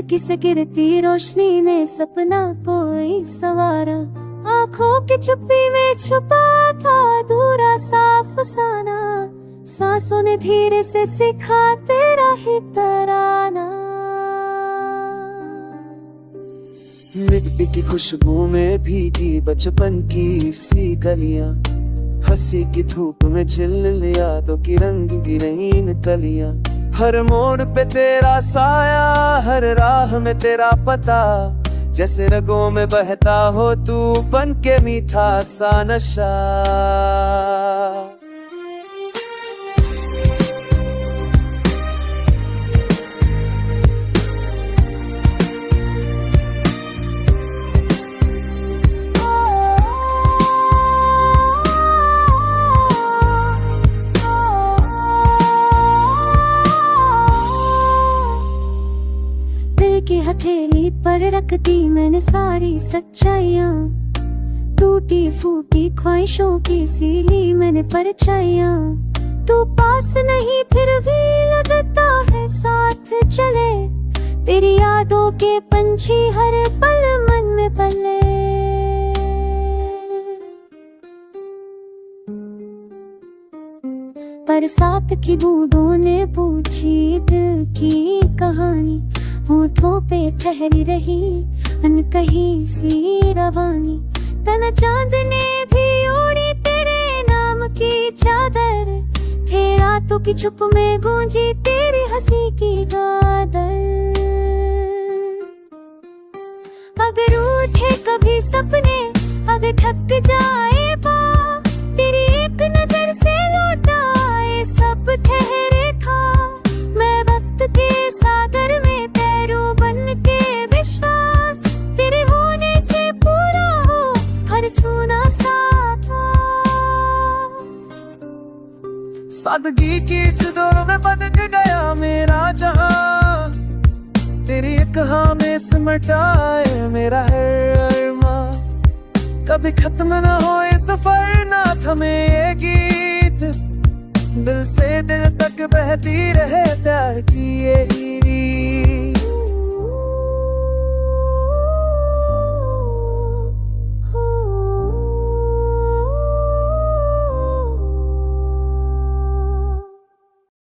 खिड़की से गिरती रोशनी ने सपना कोई सवारा, आंखों की चुप्पी में छुपा था अधूरा सा अफसाना। सांसों ने धीरे से सिखा तेरा ही तराना। मिट्टी की खुशबू में भीगी बचपन की सी गलियां, हंसी की धूप में झिल यादों की रंगी रंगीन कलियां। हर मोड़ पे तेरा साया, हर राह में तेरा पता, जैसे रगों में बहता हो तू बन के मीठा सा नशा। की हथेली पर रख दी मैंने सारी सच्चाइयाँ, टूटी फूटी ख्वाहिशों की सीली मैंने परछाइयाँ। तू पास नहीं फिर भी लगता है साथ चले, तेरी यादों के पंछी हर पल मन में पले। बरसात की बूंदों ने पूछी दिल की कहानी, होठों पे ठहरी रही अनकही सी रवानी। तना चांद ने भी ओढ़ी तेरे नाम की चादर, थे रातों की छुप में गूंजी तेरी हंसी की गादर। अगर उठे कभी सपने, अगर थक जाए पाँव, तेरी एक नजर से लौटा ये सब ठहरे था। मैं वक्त के सागर में विश्वास, तेरे होने से पूरा हो हर सुना सा था। सादगी की इस दौर में बदल गया मेरा जहां, तेरी एक हाँ में सिमटा है मेरा हर अरमां। कभी खत्म ना हो ये सफर, ना थमे ये गीत, दिल से दिल तक बहती रहे प्यार की ये रीत।